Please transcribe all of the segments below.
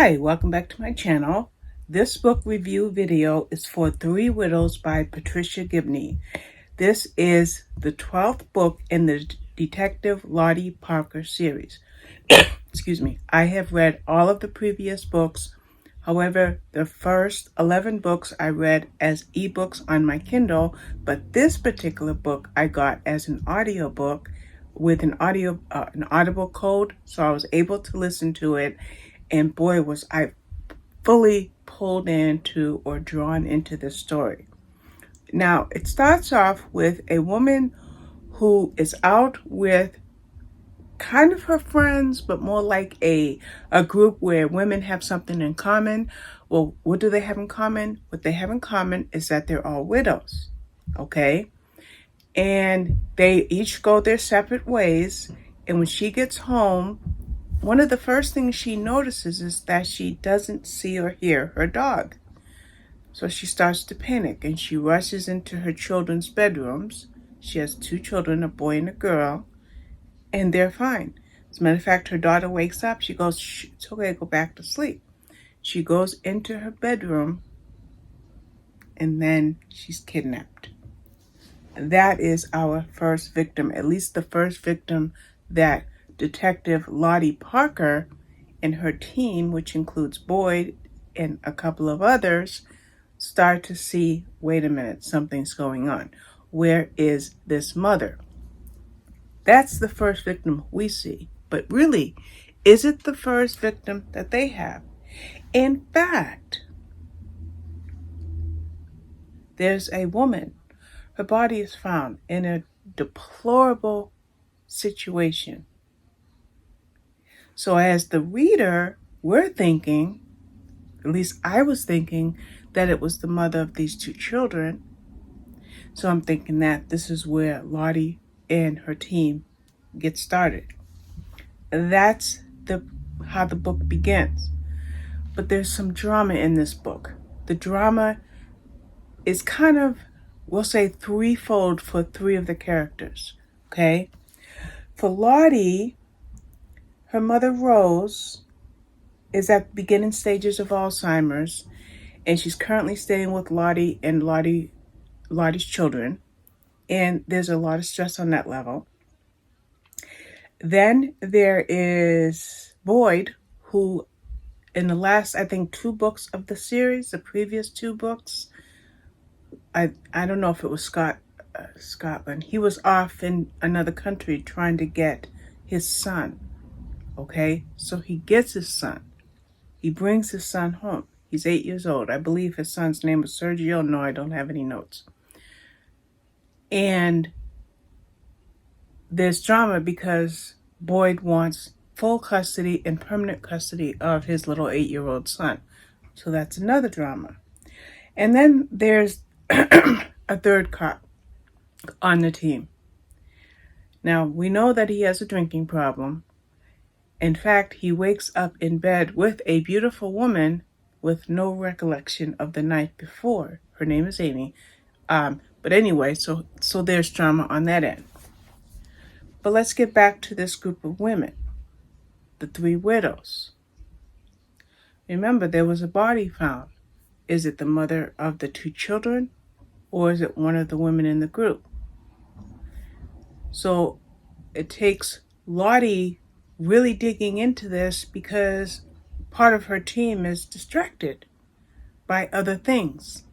Hi, welcome back to my channel. This book review video is for Three Widows by Patricia Gibney. This is the 12th book in the Detective Lottie Parker series. Excuse me. I have read all of the previous books. However, the first 11 books I read as ebooks on my Kindle, but this particular book I got as an audiobook with an audible code, so I was able to listen to it. And boy, was I fully pulled into or drawn into this story. Now, it starts off with a woman who is out with kind of her friends, but more like a group where women have something in common. Well, what do they have in common? What they have in common is that they're all widows, okay? And they each go their separate ways. And when she gets home, one of the first things she notices is that she doesn't see or hear her dog. So she starts to panic and she rushes into her children's bedrooms. She has two children, a boy and a girl, and they're fine. As a matter of fact, her daughter wakes up. She goes, "Shh, it's okay, go back to sleep." She goes into her bedroom and then she's kidnapped. That is our first victim, at least the first victim that Detective Lottie Parker and her team, which includes Boyd and a couple of others, start to see, wait a minute, something's going on. Where is this mother? That's the first victim we see. But really, is it the first victim that they have? In fact, there's a woman. Her body is found in a deplorable situation. So as the reader, we're thinking, at least I was thinking, that it was the mother of these two children. So I'm thinking that this is where Lottie and her team get started. That's how the book begins. But there's some drama in this book. The drama is kind of, we'll say, threefold for three of the characters, okay? For Lottie, her mother Rose is at the beginning stages of Alzheimer's, and she's currently staying with Lottie and Lottie's children, and there's a lot of stress on that level. Then there is Boyd, who in the last, I think, two books of the series, the previous two books, I don't know if it was Scotland. He was off in another country trying to get his son, okay? So he gets his son. He brings his son home. He's 8 years old. I believe his son's name was Sergio. No, I don't have any notes. And there's drama because Boyd wants full custody and permanent custody of his little 8-year-old son. So that's another drama. And then there's a third cop on the team. Now, we know that he has a drinking problem. In fact, he wakes up in bed with a beautiful woman with no recollection of the night before. Her name is Amy. But anyway, so there's drama on that end. But let's get back to this group of women, the three widows. Remember, there was a body found. Is it the mother of the two children, or is it one of the women in the group? So it takes Lottie really digging into this because part of her team is distracted by other things,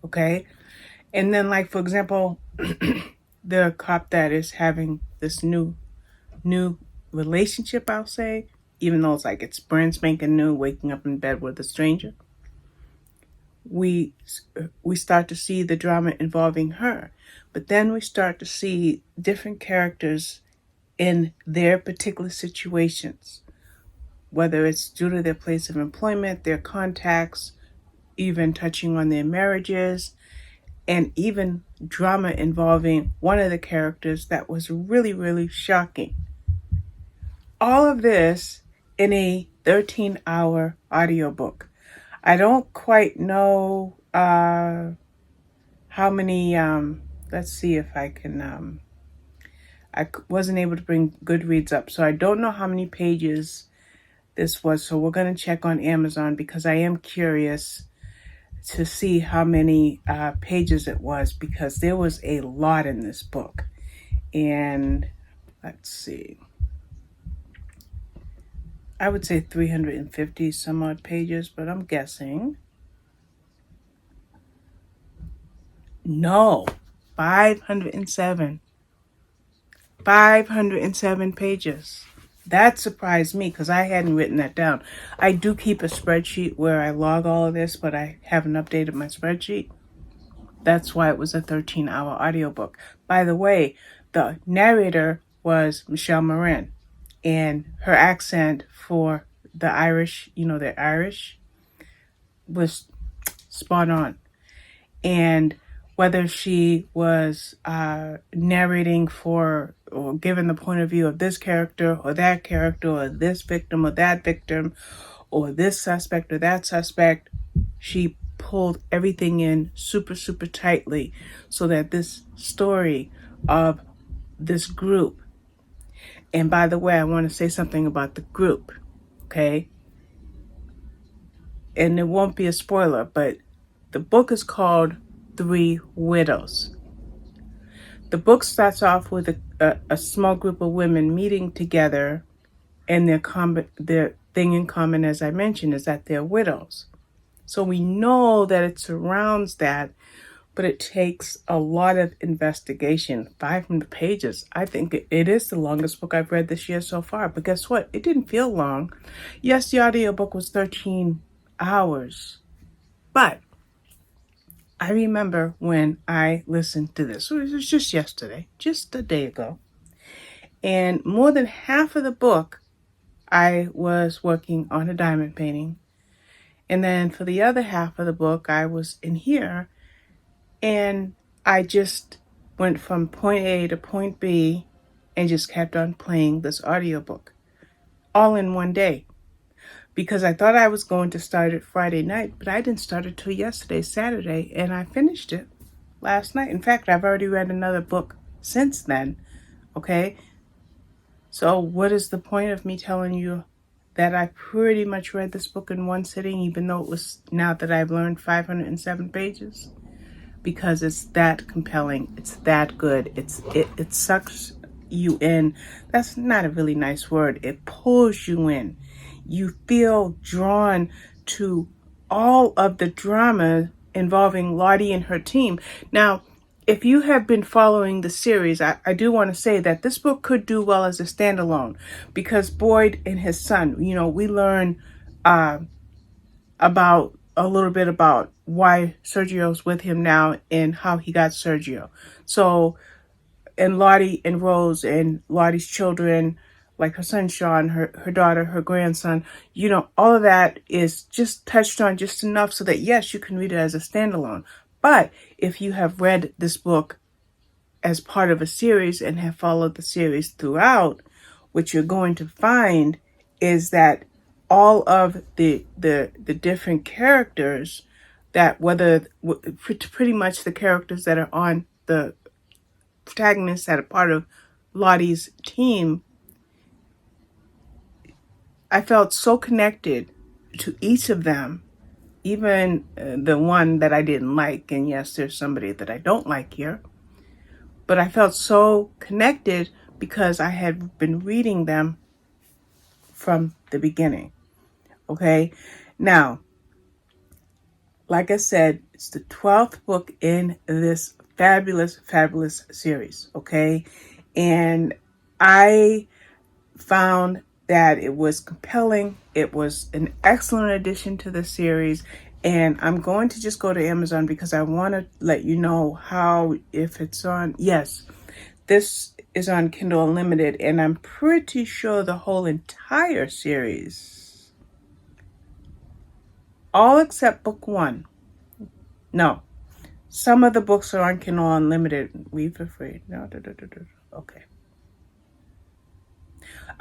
okay? And then, like, for example, the cop that is having this new relationship, I'll say, even though it's like it's brand spanking new, waking up in bed with a stranger, we start to see the drama involving her. But then we start to see different characters in their particular situations, whether it's due to their place of employment, their contacts, even touching on their marriages, and even drama involving one of the characters that was really, really shocking. All of this in a 13-hour audiobook. I don't quite know how many, let's see if I can, I wasn't able to bring Goodreads up, so I don't know how many pages this was. So we're going to check on Amazon because I am curious to see how many pages it was, because there was a lot in this book. And let's see, I would say 350 some odd pages, but I'm guessing. No, 507. 507 pages. That surprised me because I hadn't written that down. I do keep a spreadsheet where I log all of this, but I haven't updated my spreadsheet. That's why it was a 13-hour audiobook. By the way, the narrator was Michelle Moran, and her accent for the Irish, they're Irish, was spot on. And whether she was narrating for or given the point of view of this character or that character or this victim or that victim or this suspect or that suspect, she pulled everything in super, super tightly so that this story of this group, and by the way, I want to say something about the group, okay? And it won't be a spoiler, but the book is called Three Widows. The book starts off with a small group of women meeting together, and their thing in common, as I mentioned, is that they're widows. So we know that it surrounds that, but it takes a lot of investigation. 500 pages. I think it is the longest book I've read this year so far, but guess what? It didn't feel long. Yes, the audiobook was 13 hours, but I remember when I listened to this, it was just yesterday, just a day ago, and more than half of the book, I was working on a diamond painting. And then for the other half of the book, I was in here, and I just went from point A to point B and just kept on playing this audiobook all in one day. Because I thought I was going to start it Friday night, but I didn't start it till yesterday, Saturday, and I finished it last night. In fact, I've already read another book since then, okay? So what is the point of me telling you that I pretty much read this book in one sitting, even though it was, now that I've learned, 507 pages? Because it's that compelling. It's that good. It sucks you in. That's not a really nice word. It pulls you in. You feel drawn to all of the drama involving Lottie and her team. Now, if you have been following the series, I do want to say that this book could do well as a standalone, because Boyd and his son, we learn about a little bit about why Sergio's with him now and how he got Sergio. So, and Lottie and Rose and Lottie's children, like her son Sean, her daughter, her grandson, all of that is just touched on just enough so that, yes, you can read it as a standalone. But if you have read this book as part of a series and have followed the series throughout, what you're going to find is that all of the different characters, that whether pretty much the characters that are on the protagonists that are part of Lottie's team, I felt so connected to each of them, even the one that I didn't like. And yes, there's somebody that I don't like here. But I felt so connected because I had been reading them from the beginning. Okay? Now, like I said, it's the 12th book in this fabulous, fabulous series. Okay? And I found that it was compelling. It was an excellent addition to the series. And I'm going to just go to Amazon because I want to let you know how, if it's on, yes, this is on Kindle Unlimited, and I'm pretty sure the whole entire series, all except book one. No, some of the books are on Kindle Unlimited. We've afraid. No, okay.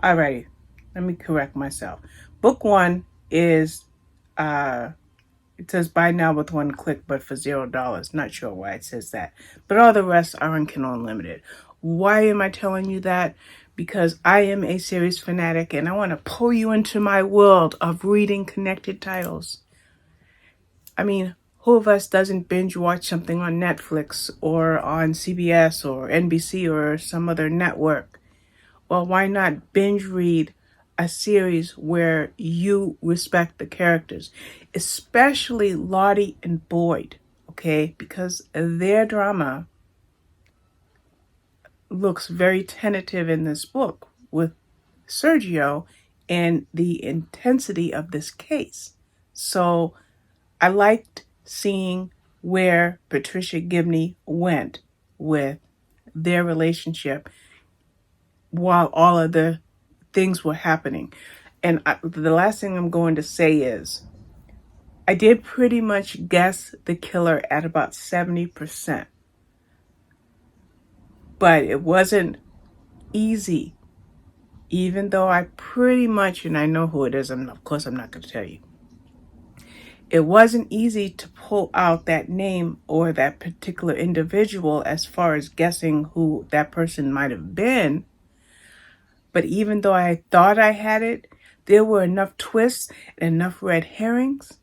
Alrighty, let me correct myself. Book one is, it says buy now with one click, but for $0. Not sure why it says that. But all the rest are on Kindle Unlimited. Why am I telling you that? because I am a series fanatic and I want to pull you into my world of reading connected titles. I mean, who of us doesn't binge watch something on Netflix or on CBS or NBC or some other network? Well, why not binge read a series where you respect the characters, especially Lottie and Boyd, okay? Because their drama looks very tentative in this book with Sergio and the intensity of this case. So I liked seeing where Patricia Gibney went with their relationship while all of the things were happening. And the last thing I'm going to say is I did pretty much guess the killer at about 70%. But it wasn't easy, even though I pretty much, and I know who it is, and of course I'm not going to tell you. It wasn't easy to pull out that name or that particular individual as far as guessing who that person might have been. But even though I thought I had it, there were enough twists and enough red herrings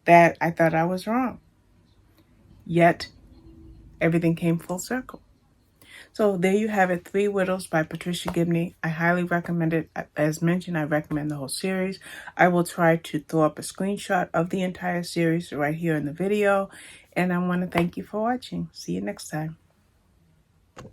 that I thought I was wrong. Yet, everything came full circle. So there you have it, Three Widows by Patricia Gibney. I highly recommend it. As mentioned, I recommend the whole series. I will try to throw up a screenshot of the entire series right here in the video. And I want to thank you for watching. See you next time.